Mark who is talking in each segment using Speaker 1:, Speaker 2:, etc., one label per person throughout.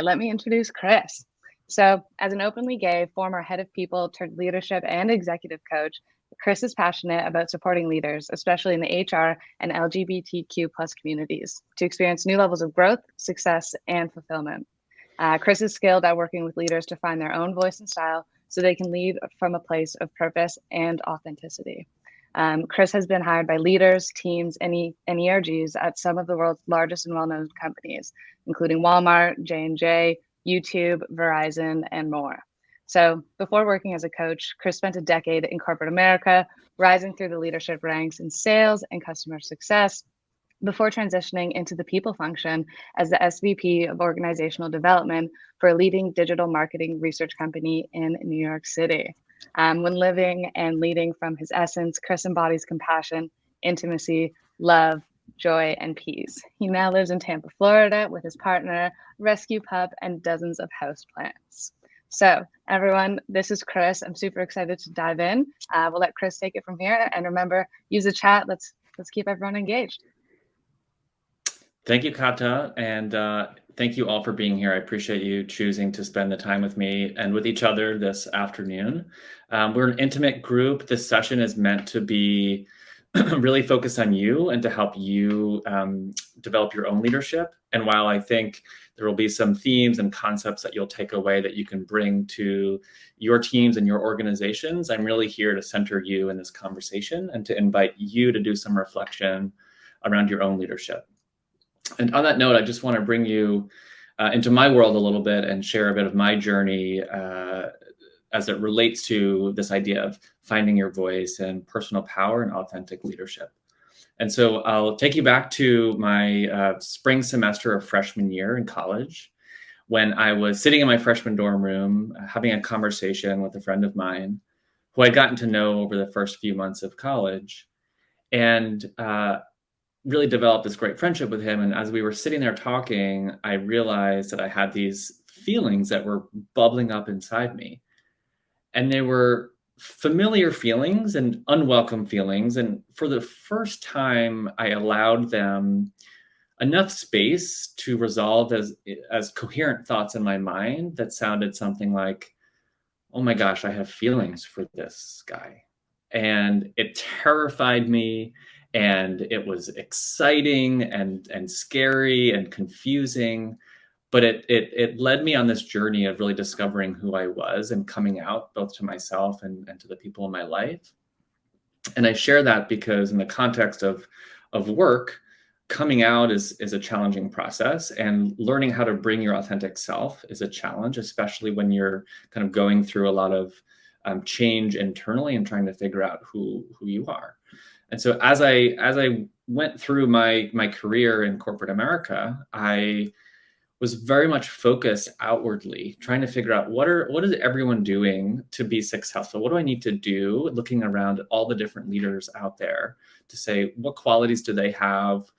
Speaker 1: Let me introduce Chris. So, as an openly gay former head of people turned leadership and executive coach, Chris is passionate about supporting leaders, especially in the HR and LGBTQ plus communities, to experience new levels of growth, success, and fulfillment. Chris is skilled at working with leaders to find their own voice and style so they can lead from a place of purpose and authenticity. Chris has been hired by leaders, teams, and ERGs at some of the world's largest and well-known companies, including Walmart, J&J, YouTube, Verizon, and more. So before working as a coach, Chris spent a decade in corporate America, rising through the leadership ranks in sales and customer success, before transitioning into the people function as the SVP of organizational development for a leading digital marketing research company in New York City. When living and leading from his essence, Chris embodies compassion, intimacy, love, joy, and peace. He now lives in Tampa, Florida with his partner, rescue pup, and dozens of houseplants. So everyone, this is Chris. I'm super excited to dive in. We'll let Chris take it from here. And remember, use the chat. Let's keep everyone engaged.
Speaker 2: Thank you, Kata, and thank you all for being here. I appreciate you choosing to spend the time with me and with each other this afternoon. We're an intimate group. This session is meant to be really focused on you and to help you develop your own leadership. And while I think there will be some themes and concepts that you'll take away that you can bring to your teams and your organizations, I'm really here to center you in this conversation and to invite you to do some reflection around your own leadership. And on that note, I just want to bring you into my world a little bit and share a bit of my journey as it relates to this idea of finding your voice and personal power and authentic leadership. And so I'll take you back to my spring semester of freshman year in college, when I was sitting in my freshman dorm room, having a conversation with a friend of mine who I'd gotten to know over the first few months of college. And really developed this great friendship with him. And as we were sitting there talking, I realized that I had these feelings that were bubbling up inside me. And they were familiar feelings and unwelcome feelings. And for the first time, I allowed them enough space to resolve as coherent thoughts in my mind that sounded something like, oh my gosh, I have feelings for this guy. And it terrified me. And it was exciting and scary and confusing, but it led me on this journey of really discovering who I was and coming out both to myself and to the people in my life. And I share that because in the context of work, coming out is a challenging process, and learning how to bring your authentic self is a challenge, especially when you're kind of going through a lot of change internally and trying to figure out who you are. And so as I went through my career in corporate America, I was very much focused outwardly, trying to figure out what is everyone doing to be successful? What do I need to do? Looking around at all the different leaders out there to say, what qualities do they have?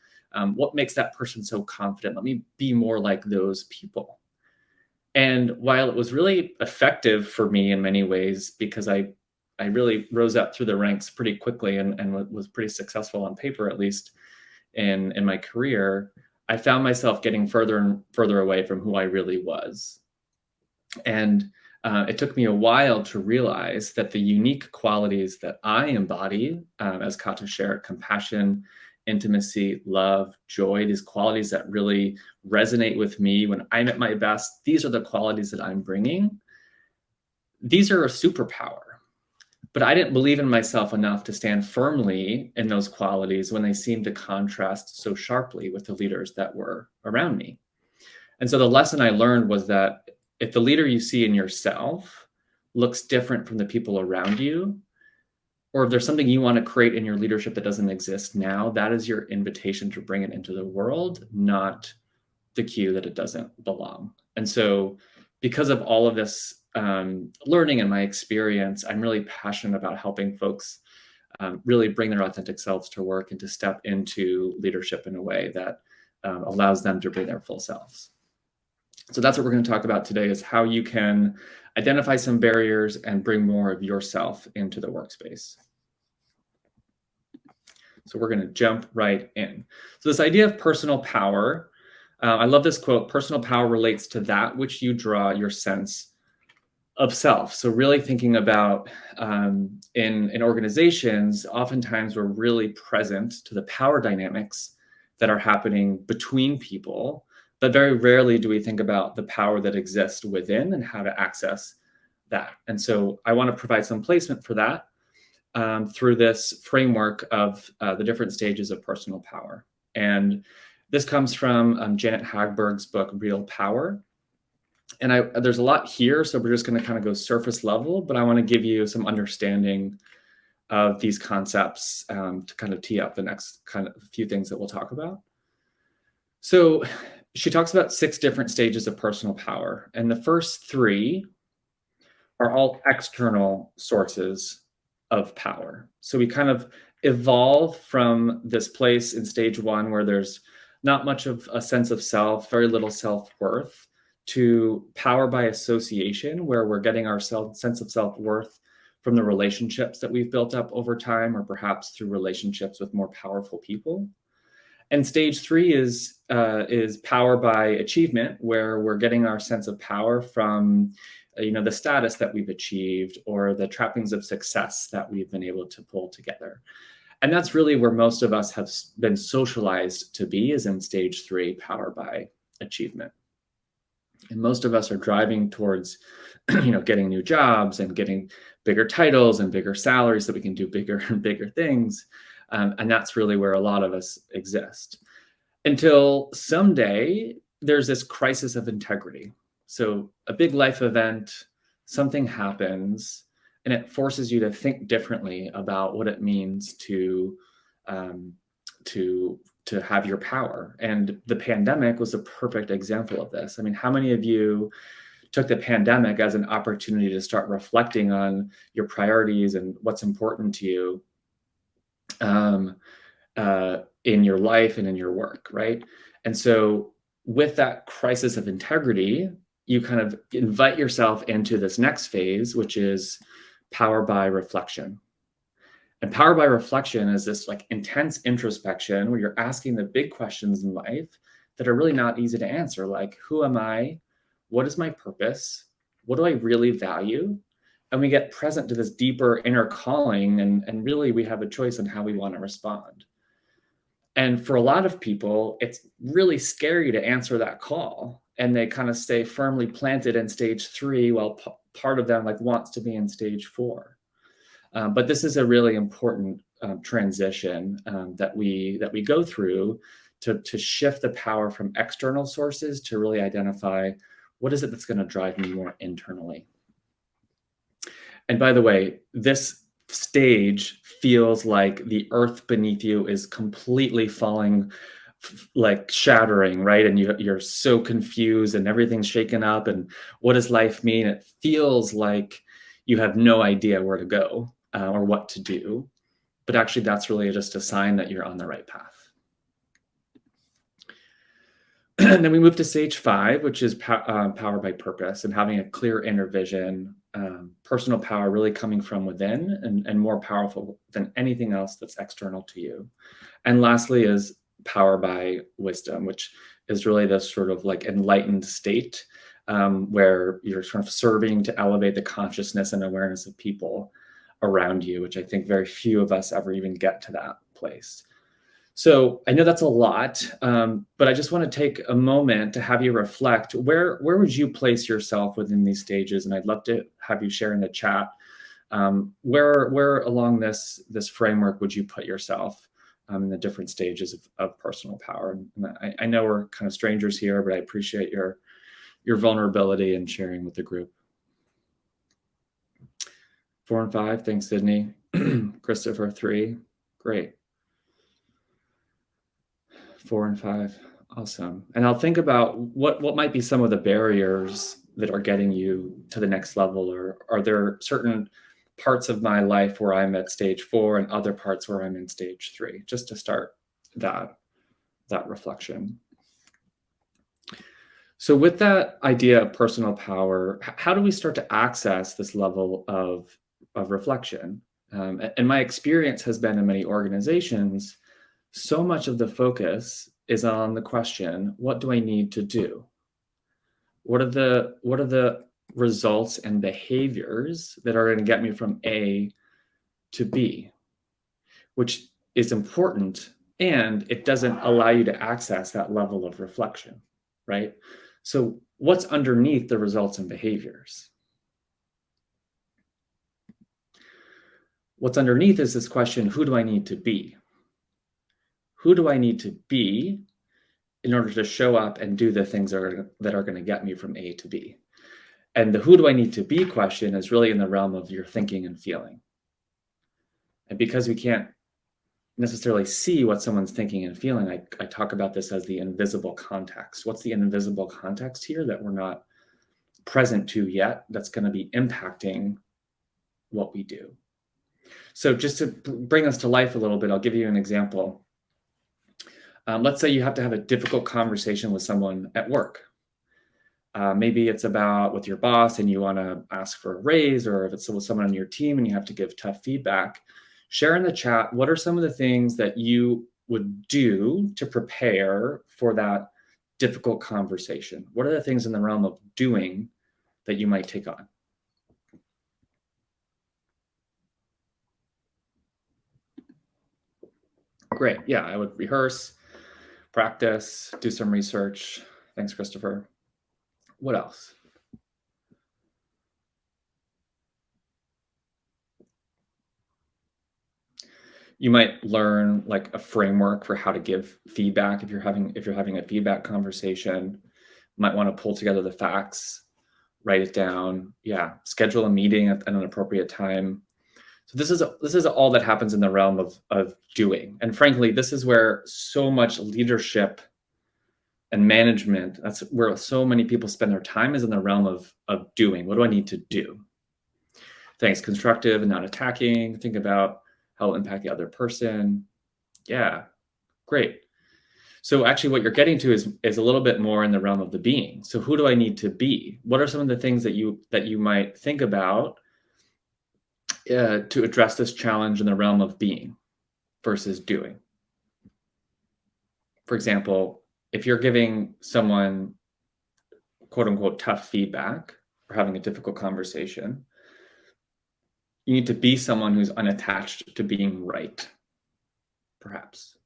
Speaker 2: What makes that person so confident? Let me be more like those people. And while it was really effective for me in many ways, because I really rose up through the ranks pretty quickly and was pretty successful on paper, at least in my career, I found myself getting further and further away from who I really was. And it took me a while to realize that the unique qualities that I embody, as Kata shared, compassion, intimacy, love, joy, these qualities that really resonate with me when I'm at my best, these are the qualities that I'm bringing. These are a superpower. But I didn't believe in myself enough to stand firmly in those qualities when they seemed to contrast so sharply with the leaders that were around me. And so the lesson I learned was that if the leader you see in yourself looks different from the people around you, or if there's something you want to create in your leadership that doesn't exist now, that is your invitation to bring it into the world, not the cue that it doesn't belong. And so because of all of this learning and my experience, I'm really passionate about helping folks really bring their authentic selves to work and to step into leadership in a way that allows them to bring their full selves. So that's what we're going to talk about today, is how you can identify some barriers and bring more of yourself into the workspace. So we're going to jump right in. So this idea of personal power I love this quote: personal power relates to that which you draw your sense of self. So really thinking about in organizations, oftentimes we're really present to the power dynamics that are happening between people, but very rarely do we think about the power that exists within and how to access that. And so I want to provide some placement for that through this framework of the different stages of personal power. And this comes from Janet Hagberg's book, Real Power. And there's a lot here, so we're just going to kind of go surface level, but I want to give you some understanding of these concepts to kind of tee up the next kind of few things that we'll talk about. So she talks about 6 different stages of personal power, and the first 3 are all external sources of power. So we kind of evolve from this place in stage 1 where there's not much of a sense of self, very little self-worth, to power by association, where we're getting our sense of self-worth from the relationships that we've built up over time, or perhaps through relationships with more powerful people. And stage 3 is power by achievement, where we're getting our sense of power from the status that we've achieved or the trappings of success that we've been able to pull together. And that's really where most of us have been socialized to be, is in stage 3, power by achievement. And most of us are driving towards, getting new jobs and getting bigger titles and bigger salaries so we can do bigger and bigger things. And that's really where a lot of us exist. Until someday, there's this crisis of integrity. So a big life event, something happens, and it forces you to think differently about what it means to have your power. And the pandemic was a perfect example of this. I mean, how many of you took the pandemic as an opportunity to start reflecting on your priorities and what's important to you in your life and in your work, right? And so with that crisis of integrity, you kind of invite yourself into this next phase, which is power by reflection. And power by reflection is this like intense introspection where you're asking the big questions in life that are really not easy to answer, like, who am I? What is my purpose? What do I really value? And we get present to this deeper inner calling, and really we have a choice on how we want to respond. And for a lot of people, it's really scary to answer that call, and they kind of stay firmly planted in stage 3 while part of them wants to be in stage 4. But this is a really important transition that we go through to shift the power from external sources to really identify what is it that's going to drive me more internally. And by the way, this stage feels like the earth beneath you is completely falling, like shattering, right? And you're so confused and everything's shaken up. And what does life mean? It feels like you have no idea where to go or what to do. But actually, that's really just a sign that you're on the right path. And then we move to stage 5, which is power by purpose, and having a clear inner vision, personal power really coming from within and more powerful than anything else that's external to you. And lastly is power by wisdom, which is really this sort of like enlightened state where you're sort of serving to elevate the consciousness and awareness of people around you, which I think very few of us ever even get to that place. So I know that's a lot, but I just want to take a moment to have you reflect, where would you place yourself within these stages? And I'd love to have you share in the chat, where along this framework would you put yourself in the different stages of personal power? And I know we're kind of strangers here, but I appreciate your vulnerability and sharing with the group. 4 and 5, thanks, Sydney. Christopher, 3, great. 4 and 5, awesome. And I'll think about what might be some of the barriers that are getting you to the next level, or are there certain parts of my life where I'm at stage 4 and other parts where I'm in stage 3, just to start that reflection. So with that idea of personal power, how do we start to access this level of reflection? And my experience has been in many organizations, so much of the focus is on the question, what do I need to do? What are the results and behaviors that are going to get me from A to B, which is important, and it doesn't allow you to access that level of reflection, right? So what's underneath the results and behaviors? What's underneath is this question, who do I need to be? Who do I need to be in order to show up and do the things that are going to get me from A to B? And the who do I need to be question is really in the realm of your thinking and feeling. And because we can't necessarily see what someone's thinking and feeling, I talk about this as the invisible context. What's the invisible context here that we're not present to yet that's going to be impacting what we do? So just to bring us to life a little bit, I'll give you an example. Let's say you have to have a difficult conversation with someone at work. Maybe it's about with your boss and you want to ask for a raise, or if it's with someone on your team and you have to give tough feedback. Share in the chat, what are some of the things that you would do to prepare for that difficult conversation? What are the things in the realm of doing that you might take on? Great. Yeah, I would rehearse, practice, do some research. Thanks, Christopher. What else? You might learn like a framework for how to give feedback if you're having a feedback conversation. You might want to pull together the facts, write it down. Yeah, schedule a meeting at an appropriate time. So this is all that happens in the realm of doing. And frankly, this is where so much leadership and management, that's where so many people spend their time, is in the realm of doing. What do I need to do? Thanks, constructive and not attacking. Think about how it'll impact the other person. Yeah, great. So actually what you're getting to is a little bit more in the realm of the being. So who do I need to be? What are some of the things that you might think about to address this challenge in the realm of being versus doing? For example, if you're giving someone quote unquote tough feedback or having a difficult conversation, you need to be someone who's unattached to being right, perhaps.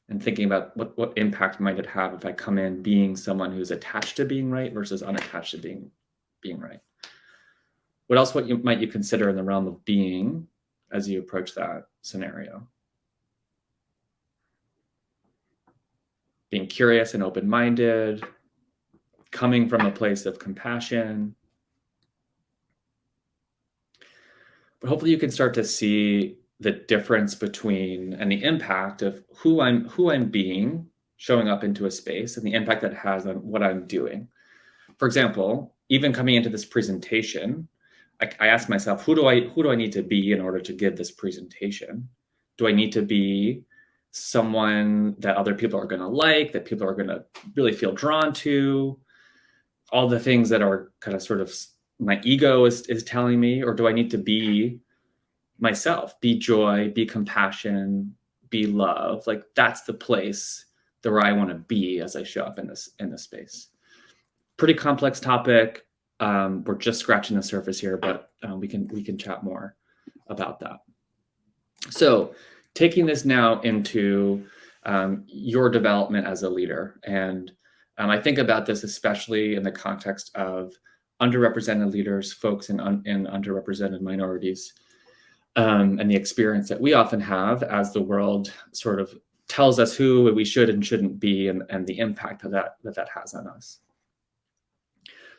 Speaker 2: And thinking about what impact might it have if I come in being someone who's attached to being right versus unattached to being right. What else might you consider in the realm of being as you approach that scenario? Being curious and open-minded, coming from a place of compassion. But hopefully you can start to see the difference between and the impact of who I'm being, showing up into a space, and the impact that has on what I'm doing. For example, even coming into this presentation, I ask myself, who do I need to be in order to give this presentation? Do I need to be someone that other people are going to like, that people are going to really feel drawn to? All the things that are kind of sort of my ego is telling me, or do I need to be myself, be joy, be compassion, be love? Like that's the place that where I want to be as I show up in this space. Pretty complex topic. We're just scratching the surface here, but we can chat more about that. So taking this now into your development as a leader, and I think about this especially in the context of underrepresented leaders, folks in underrepresented minorities, and the experience that we often have as the world sort of tells us who we should and shouldn't be, and the impact of that has on us.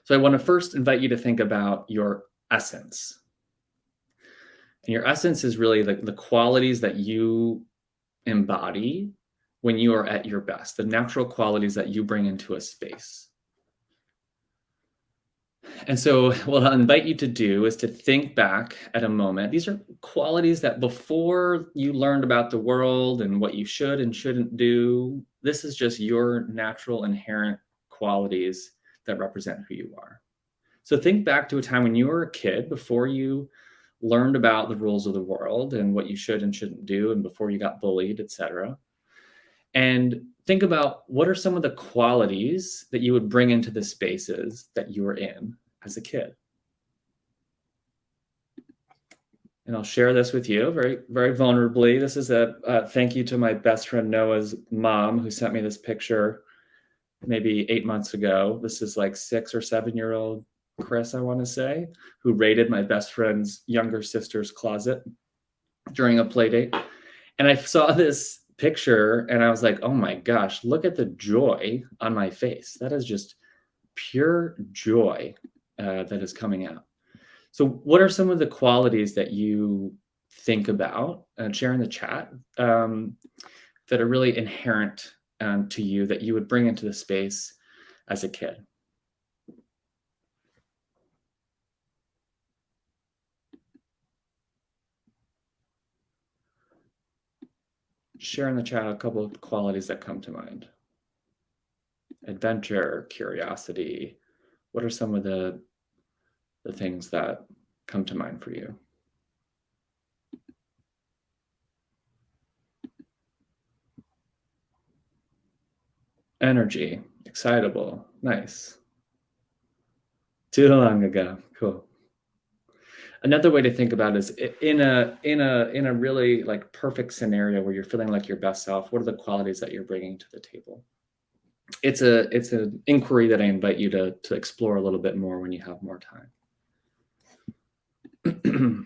Speaker 2: So I want to first invite you to think about your essence. And your essence is really the qualities that you embody when you are at your best, the natural qualities that you bring into a space. And so what I'll invite you to do is to think back at a moment. These are qualities that before you learned about the world and what you should and shouldn't do, this is just your natural inherent qualities that represent who you are. So think back to a time when you were a kid, before you learned about the rules of the world and what you should and shouldn't do, and before you got bullied, etc. And think about what are some of the qualities that you would bring into the spaces that you were in as a kid. And I'll share this with you very, very vulnerably. This is a thank you to my best friend Noah's mom, who sent me this picture maybe 8 months ago. This is like 6 or 7-year-old Chris, I want to say, who raided my best friend's younger sister's closet during a play date. And I saw this picture and I was like, oh my gosh, look at the joy on my face. That is just pure joy that is coming out. So what are some of the qualities that you think about and share in the chat that are really inherent to you that you would bring into the space as a kid? Share in the chat a couple of qualities that come to mind. Adventure, curiosity. What are some of the things that come to mind for you? Energy, excitable, nice. Too long ago, cool. Another way to think about it is in a really like perfect scenario where you're feeling like your best self, what are the qualities that you're bringing to the table? It's an inquiry that I invite you to explore a little bit more when you have more time.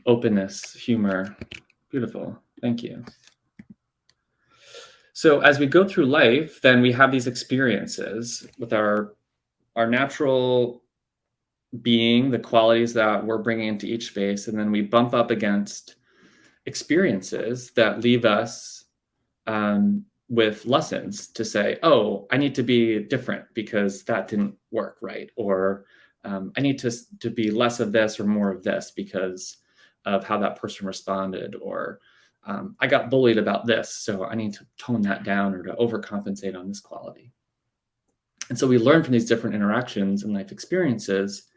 Speaker 2: Openness, humor, beautiful. Thank you. So as we go through life, then we have these experiences with our natural being, the qualities that we're bringing into each space, and then we bump up against experiences that leave us with lessons to say, oh, I need to be different because that didn't work right, or I need to be less of this or more of this because of how that person responded, or I got bullied about this, so I need to tone that down or to overcompensate on this quality. And so we learn from these different interactions and life experiences,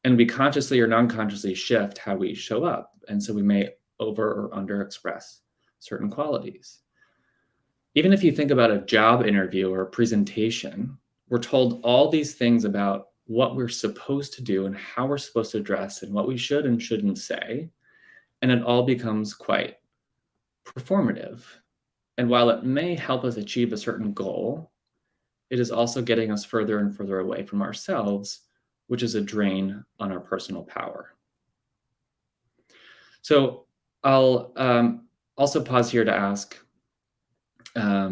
Speaker 2: and we consciously or non-consciously shift how we show up. And so we may over or under express certain qualities. Even if you think about a job interview or a presentation, we're told all these things about what we're supposed to do and how we're supposed to dress and what we should and shouldn't say. And it all becomes quite performative. And while it may help us achieve a certain goal, it is also getting us further and further away from ourselves, which is a drain on our personal power. So I'll also pause here to ask, how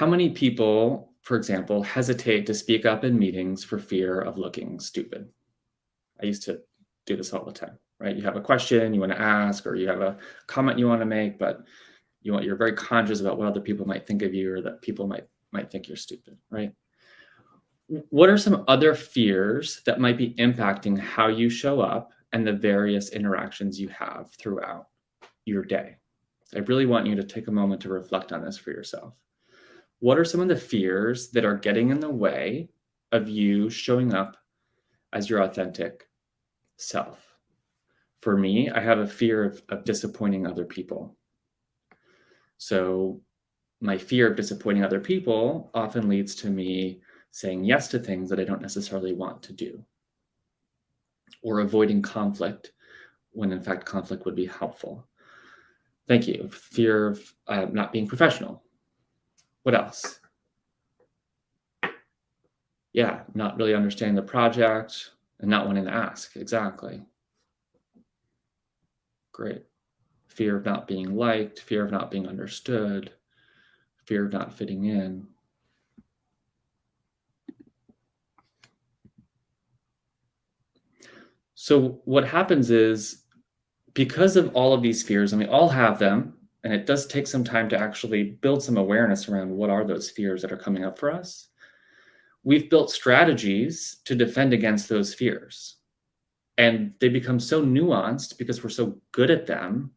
Speaker 2: many people, for example, hesitate to speak up in meetings for fear of looking stupid? I used to do this all the time, right? You have a question you want to ask, or you have a comment you want to make, but you're very conscious about what other people might think of you, or that people might think you're stupid, right? What are some other fears that might be impacting how you show up and the various interactions you have throughout your day? I really want you to take a moment to reflect on this for yourself. What are some of the fears that are getting in the way of you showing up as your authentic self? For me, I have a fear of disappointing other people. So my fear of disappointing other people often leads to me saying yes to things that I don't necessarily want to do, or avoiding conflict when in fact conflict would be helpful. Thank you. Fear of not being professional. What else? Yeah, not really understanding the project and not wanting to ask. Exactly. Great. Fear of not being liked, fear of not being understood, fear of not fitting in. So what happens is, because of all of these fears, and we all have them, and it does take some time to actually build some awareness around what are those fears that are coming up for us, we've built strategies to defend against those fears. And they become so nuanced because we're so good at them,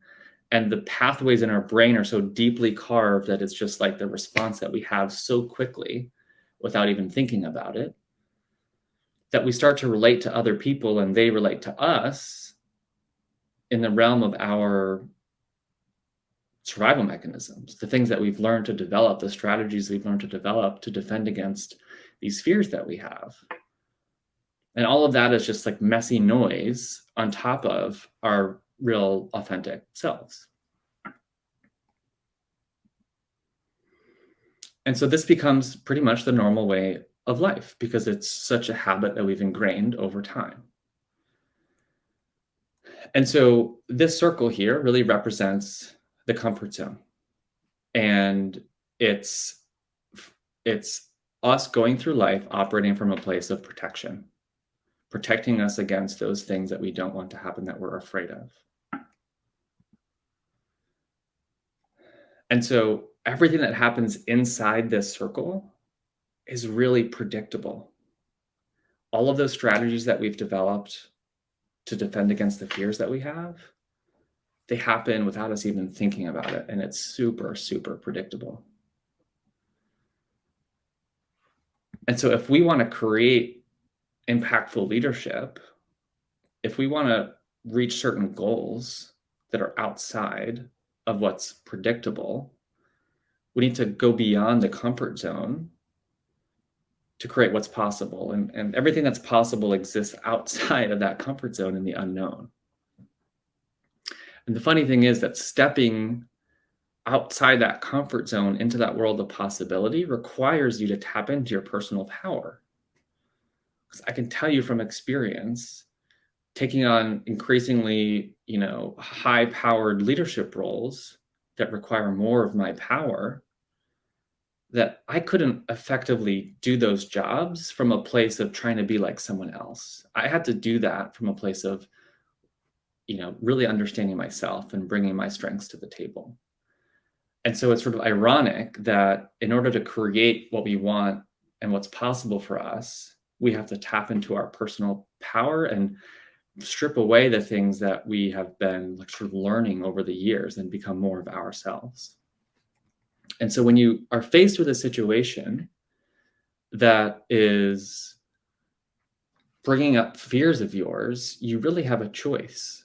Speaker 2: and the pathways in our brain are so deeply carved that it's just like the response that we have so quickly without even thinking about it, that we start to relate to other people and they relate to us in the realm of our survival mechanisms, the things that we've learned to develop, the strategies we've learned to develop to defend against these fears that we have. And all of that is just like messy noise on top of our real authentic selves. And so this becomes pretty much the normal way of life because it's such a habit that we've ingrained over time. And so this circle here really represents the comfort zone. And it's us going through life operating from a place of protection, protecting us against those things that we don't want to happen, that we're afraid of. And so everything that happens inside this circle is really predictable. All of those strategies that we've developed to defend against the fears that we have, they happen without us even thinking about it. And it's super, super predictable. And so if we want to create impactful leadership, if we want to reach certain goals that are outside of what's predictable, we need to go beyond the comfort zone to create what's possible. And everything that's possible exists outside of that comfort zone in the unknown. And the funny thing is that stepping outside that comfort zone into that world of possibility requires you to tap into your personal power. Because I can tell you from experience, taking on increasingly, high-powered leadership roles that require more of my power, that I couldn't effectively do those jobs from a place of trying to be like someone else. I had to do that from a place of, really understanding myself and bringing my strengths to the table. And so it's sort of ironic that in order to create what we want and what's possible for us, we have to tap into our personal power and strip away the things that we have been sort of learning over the years and become more of ourselves. And so when you are faced with a situation that is bringing up fears of yours, you really have a choice.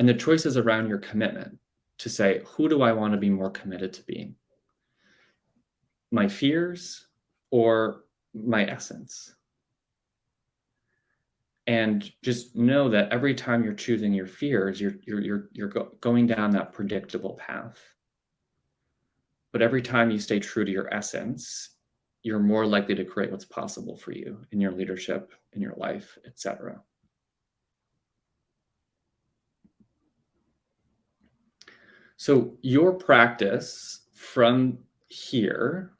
Speaker 2: And the choice is around your commitment to say, who do I want to be more committed to being? My fears or my essence? And just know that every time you're choosing your fears, you're going down that predictable path. But every time you stay true to your essence, you're more likely to create what's possible for you in your leadership, in your life, etc. So your practice from here,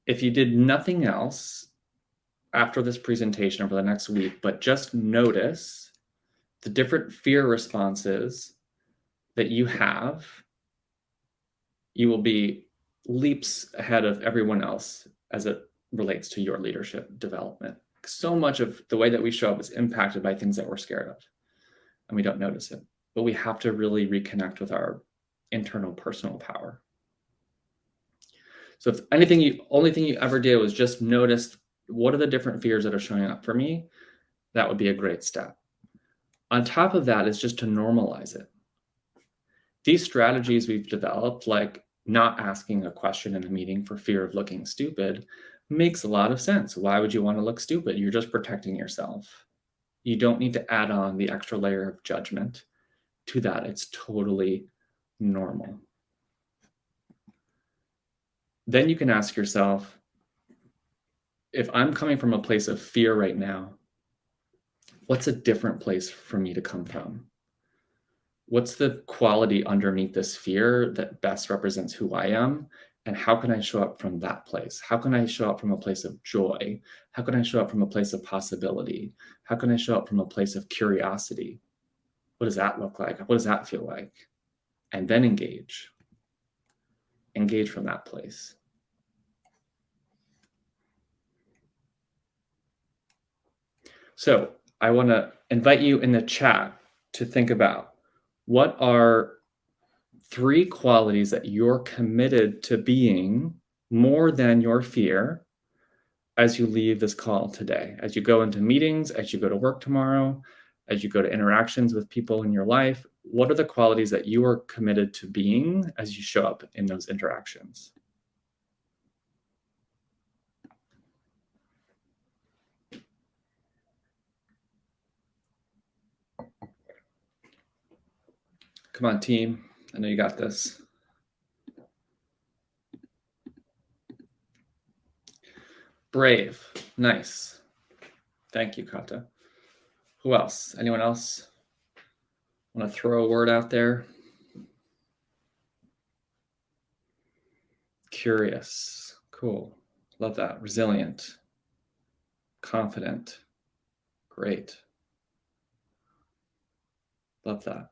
Speaker 2: if you did nothing else after this presentation over the next week, but just notice the different fear responses that you have, you will be leaps ahead of everyone else as it relates to your leadership development. So much of the way that we show up is impacted by things that we're scared of, and we don't notice it. But we have to really reconnect with our internal personal power. So if only thing you ever did was just notice what are the different fears that are showing up for me, that would be a great step. On top of that is just to normalize it. These strategies we've developed, like not asking a question in a meeting for fear of looking stupid, makes a lot of sense. Why would you want to look stupid? You're just protecting yourself. You don't need to add on the extra layer of judgment to that. It's totally normal. Then you can ask yourself, if I'm coming from a place of fear right now, what's a different place for me to come from? What's the quality underneath this fear that best represents who I am? And how can I show up from that place? How can I show up from a place of joy? How can I show up from a place of possibility? How can I show up from a place of curiosity? What does that look like? What does that feel like? And then engage. Engage from that place. So I want to invite you in the chat to think about, what are 3 qualities that you're committed to being more than your fear as you leave this call today, as you go into meetings, as you go to work tomorrow, as you go to interactions with people in your life? what are the qualities that you are committed to being as you show up in those interactions? Come on, team. I know you got this. Brave. Nice. Thank you, Kata. Who else? Anyone else want to throw a word out there? Curious. Cool. Love that. Resilient. Confident. Great. Love that.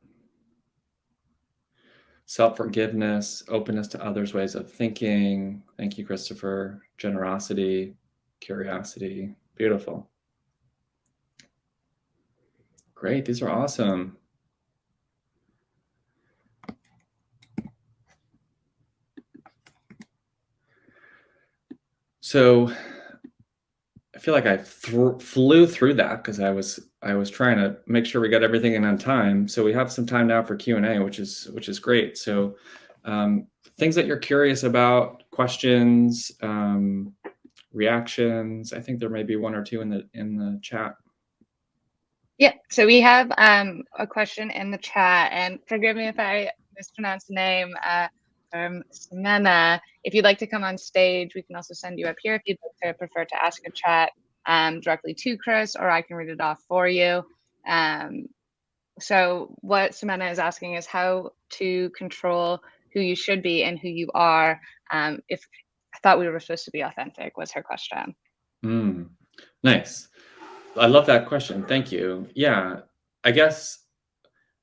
Speaker 2: Self-forgiveness, openness to others' ways of thinking. Thank you, Christopher. Generosity, curiosity. Beautiful. Great. These are awesome. So I feel like I flew through that because I was trying to make sure we got everything in on time. So we have some time now for Q&A, which is great. So things that you're curious about, questions, reactions. I think there may be one or two in the chat.
Speaker 1: Yeah, so we have a question in the chat, and forgive me if I mispronounce the name, from Simena. If you'd like to come on stage, we can also send you up here if you'd like to prefer to ask a chat directly to Chris, or I can read it off for you. So what Simena is asking is how to control who you should be and who you are. If I thought we were supposed to be authentic was her question.
Speaker 2: Nice. I love that question. Thank you. Yeah, I guess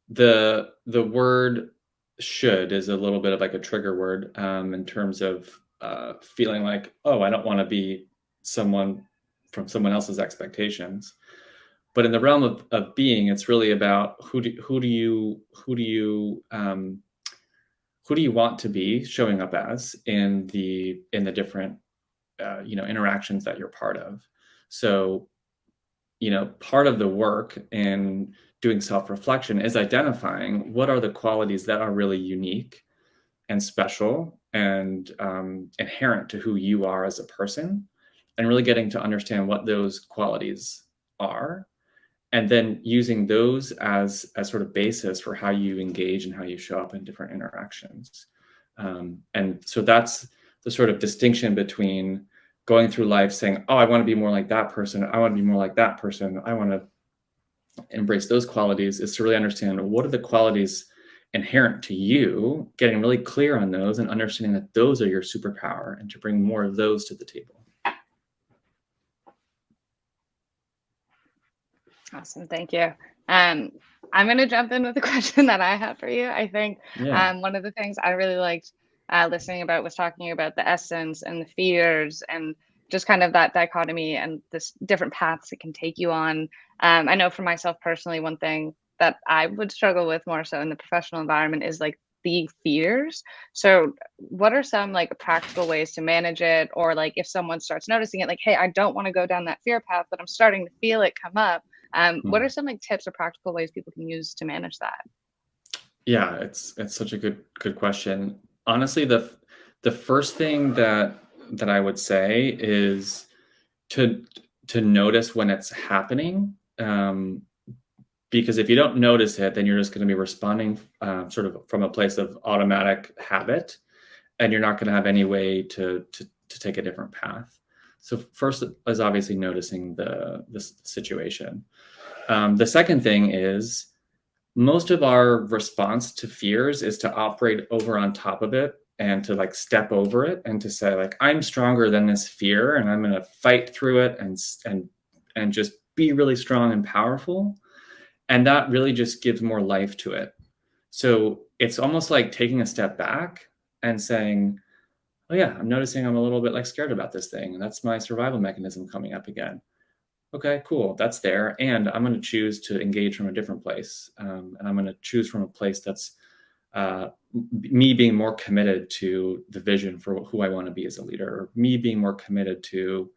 Speaker 2: the word should is a little bit of like a trigger word in terms of feeling like, oh, I don't want to be someone from someone else's expectations. But in the realm of being, it's really about who do you want to be showing up as in the different interactions that you're part of. So part of the work in doing self-reflection is identifying what are the qualities that are really unique and special and inherent to who you are as a person, and really getting to understand what those qualities are, and then using those as sort of basis for how you engage and how you show up in different interactions. And so that's the sort of distinction between going through life saying, oh, I want to be more like that person. I want to be more like that person. I want to embrace those qualities, is to really understand what are the qualities inherent to you, getting really clear on those and understanding that those are your superpower, and to bring more of those to the table.
Speaker 1: Awesome, thank you. I'm going to jump in with a question that I have for you. I think one of the things I really liked listening about was talking about the essence and the fears and just kind of that dichotomy and this different paths it can take you on. I know for myself personally, one thing that I would struggle with more so in the professional environment is like the fears. So what are some like practical ways to manage it? Or like if someone starts noticing it, like, hey, I don't want to go down that fear path, but I'm starting to feel it come up. What are some like tips or practical ways people can use to manage that?
Speaker 2: Yeah, it's such a good question. Honestly, the first thing that I would say is to notice when it's happening, because if you don't notice it, then you're just going to be responding sort of from a place of automatic habit, and you're not going to have any way to take a different path. So first is obviously noticing this situation. The second thing is, most of our response to fears is to operate over on top of it and to like step over it and to say like, I'm stronger than this fear and I'm going to fight through it and just be really strong and powerful. And that really just gives more life to it. So it's almost like taking a step back and saying, oh yeah, I'm noticing I'm a little bit like scared about this thing. And that's my survival mechanism coming up again. Okay, cool, that's there. And I'm going to choose to engage from a different place. And I'm going to choose from a place that's me being more committed to the vision for who I want to be as a leader, or me being more committed to,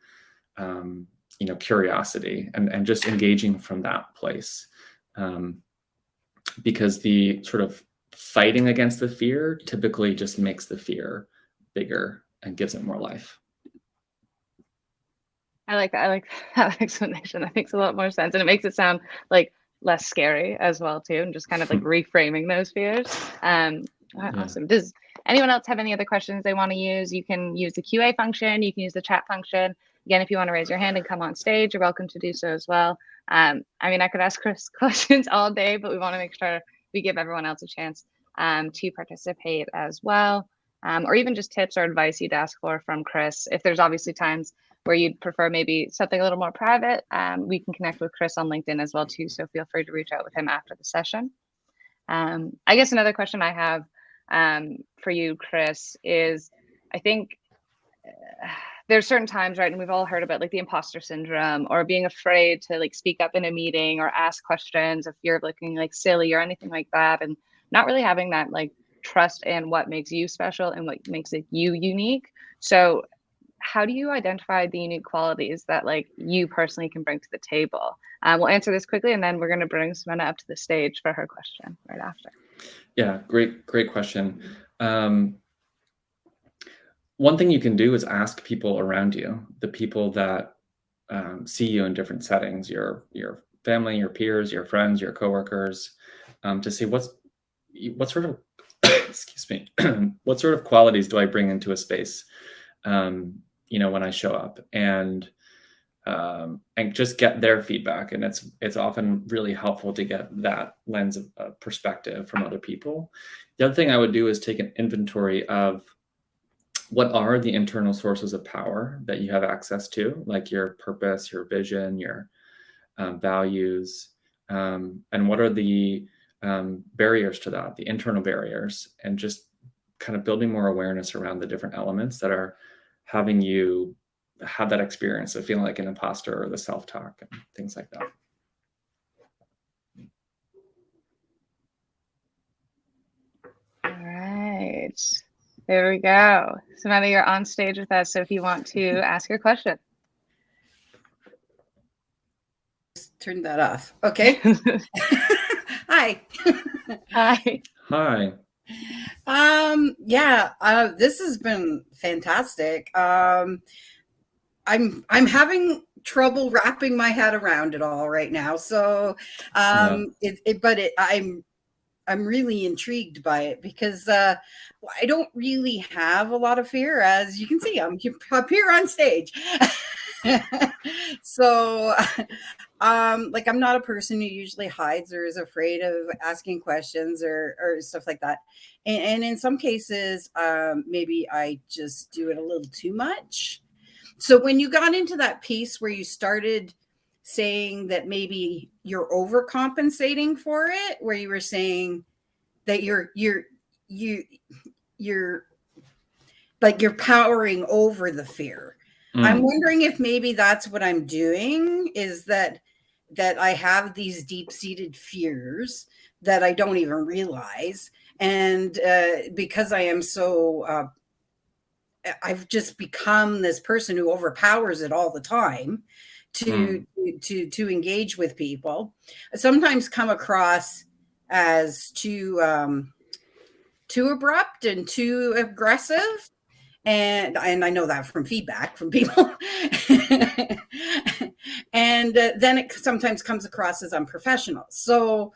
Speaker 2: curiosity and just engaging from that place. because the sort of fighting against the fear typically just makes the fear bigger and gives it more life.
Speaker 1: I like that. I like that explanation. That makes a lot more sense. And it makes it sound like less scary as well, too, and just kind of like reframing those fears. Awesome. Does anyone else have any other questions they want to use? You can use the QA function. You can use the chat function. Again, if you want to raise your hand and come on stage, you're welcome to do so as well. I mean, I could ask Chris questions all day, but we want to make sure we give everyone else a chance to participate as well. Or even just tips or advice you'd ask for from Chris. If there's obviously times where you'd prefer maybe something a little more private, we can connect with Chris on LinkedIn as well too. So feel free to reach out with him after the session. I guess another question I have for you, Chris, is I think there's certain times, right? And we've all heard about like the imposter syndrome or being afraid to like speak up in a meeting or ask questions if you're looking like silly or anything like that. And not really having that like trust in what makes you special and what makes it you unique. So how do you identify the unique qualities that like you personally can bring to the table? We'll answer this quickly, and then we're going to bring Samantha up to the stage for her question right after.
Speaker 2: Yeah, great question. One thing you can do is ask people around you, the people that see you in different settings, your family, your peers, your friends, your coworkers, to see what sort of excuse me, what sort of qualities do I bring into a space, when I show up, and just get their feedback. And it's often really helpful to get that lens of perspective from other people. The other thing I would do is take an inventory of what are the internal sources of power that you have access to, like your purpose, your vision, your values, and what are the barriers to that, the internal barriers, and just kind of building more awareness around the different elements that are having you have that experience of feeling like an imposter, or the self-talk and things like that.
Speaker 1: All right. There we go. Samantha, you're on stage with us. So if you want to ask your question.
Speaker 3: Turn that off. Okay. Hi.
Speaker 1: Hi.
Speaker 2: Hi.
Speaker 3: This has been fantastic. I'm having trouble wrapping my head around it all right now. So, I'm really intrigued by it because I don't really have a lot of fear, as you can see. I'm up here on stage. So, I'm not a person who usually hides or is afraid of asking questions or stuff like that. And in some cases, maybe I just do it a little too much. So when you got into that piece where you started saying that maybe you're overcompensating for it, where you were saying that you're like you're powering over the fear. I'm wondering if maybe that's what I'm doing, is that I have these deep-seated fears that I don't even realize. And because I am so, I've just become this person who overpowers it all the time to engage with people. I sometimes come across as too abrupt and too aggressive. And I know that from feedback from people. And then it sometimes comes across as unprofessional. So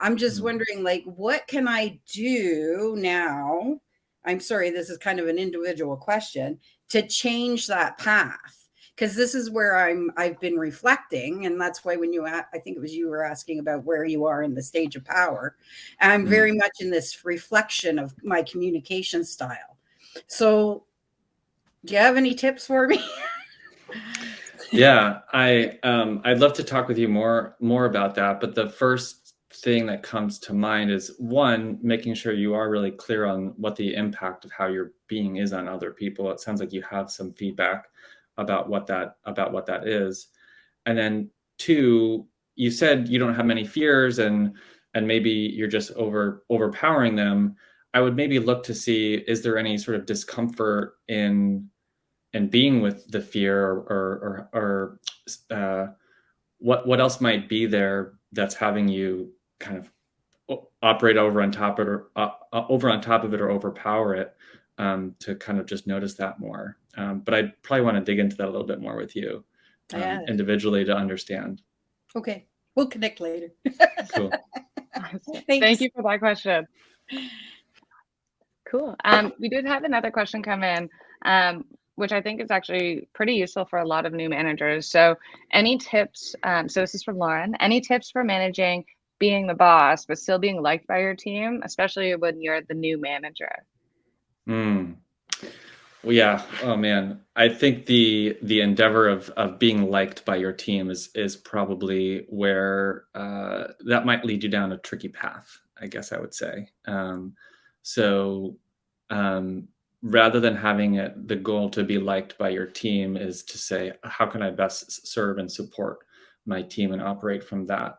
Speaker 3: I'm just wondering, like, what can I do now? I'm sorry, this is kind of an individual question, to change that path. Because this is where I've been reflecting. And that's why when I think it was you were asking about where you are in the stage of power. I'm very much in this reflection of my communication style. So do you have any tips for me?
Speaker 2: Yeah, I'd love to talk with you more about that. But the first thing that comes to mind is, one, making sure you are really clear on what the impact of how you're being is on other people. It sounds like you have some feedback about what that is. And then two, you said you don't have many fears and maybe you're just overpowering them. I would maybe look to see, is there any sort of discomfort in being with the fear, or what else might be there that's having you kind of operate over on top of it, or overpower it, to kind of just notice that more. But I probably want to dig into that a little bit more with you, individually, to understand.
Speaker 3: Okay, we'll connect later.
Speaker 2: Cool.
Speaker 1: Thank you for that question. Cool. We did have another question come in, which I think is actually pretty useful for a lot of new managers. So any tips, so this is from Lauren, any tips for managing being the boss, but still being liked by your team, especially when you're the new manager?
Speaker 2: Well, yeah. Oh man, I think the endeavor of being liked by your team is probably where that might lead you down a tricky path, I guess I would say. So rather than having the goal to be liked by your team, is to say, how can I best serve and support my team, and operate from that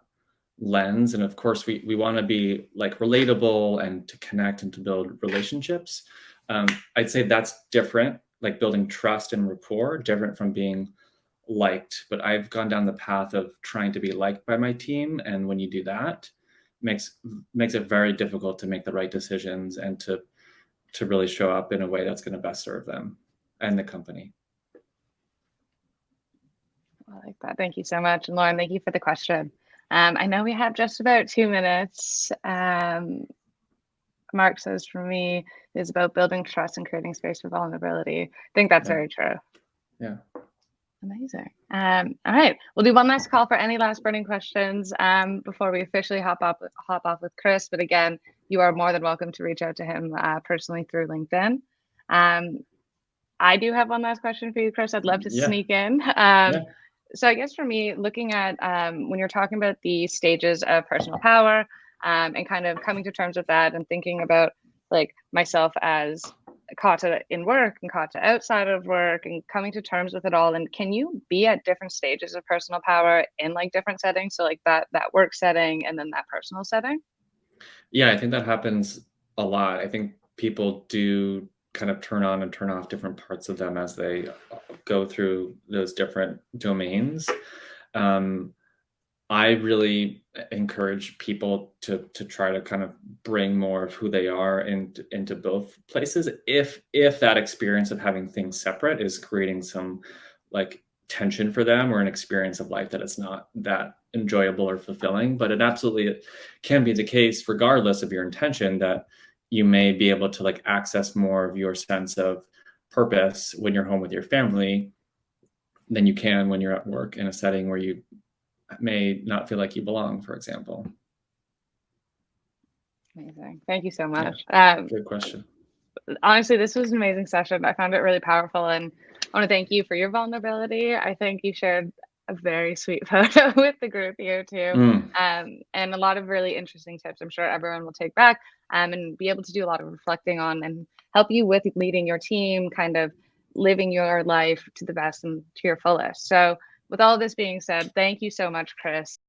Speaker 2: lens. And of course, we want to be like relatable and to connect and to build relationships. I'd say that's different, like building trust and rapport, different from being liked. But I've gone down the path of trying to be liked by my team, and when you do that, makes it very difficult to make the right decisions and to really show up in a way that's going to best serve them and the company.
Speaker 1: I like that. Thank you so much. And Lauren, thank you for the question. I know we have just about 2 minutes. Mark says, for me, is about building trust and creating space for vulnerability. I think that's very true.
Speaker 2: Yeah.
Speaker 1: Amazing. All right, we'll do one last call for any last burning questions before we officially hop off with Chris. But again, you are more than welcome to reach out to him personally through LinkedIn. I do have one last question for you, Chris. I'd love to sneak in. So I guess for me, looking at when you're talking about the stages of personal power, and kind of coming to terms with that, and thinking about like myself as Kata in work and Kata outside of work, and coming to terms with it all. And can you be at different stages of personal power in like different settings? So like that work setting and then that personal setting?
Speaker 2: Yeah, I think that happens a lot. I think people do kind of turn on and turn off different parts of them as they go through those different domains. I really encourage people to try to kind of bring more of who they are into both places. If that experience of having things separate is creating some like tension for them, or an experience of life that it's not that enjoyable or fulfilling. But it absolutely can be the case, regardless of your intention, that you may be able to like access more of your sense of purpose when you're home with your family than you can when you're at work in a setting where you may not feel like you belong, for example.
Speaker 1: Amazing. Thank you so much.
Speaker 2: Good question.
Speaker 1: Honestly, this was an amazing session. I found it really powerful, and I want to thank you for your vulnerability. I think you shared a very sweet photo with the group here too, and a lot of really interesting tips I'm sure everyone will take back and be able to do a lot of reflecting on, and help you with leading your team, kind of living your life to the best and to your fullest. So with all this being said, thank you so much, Chris.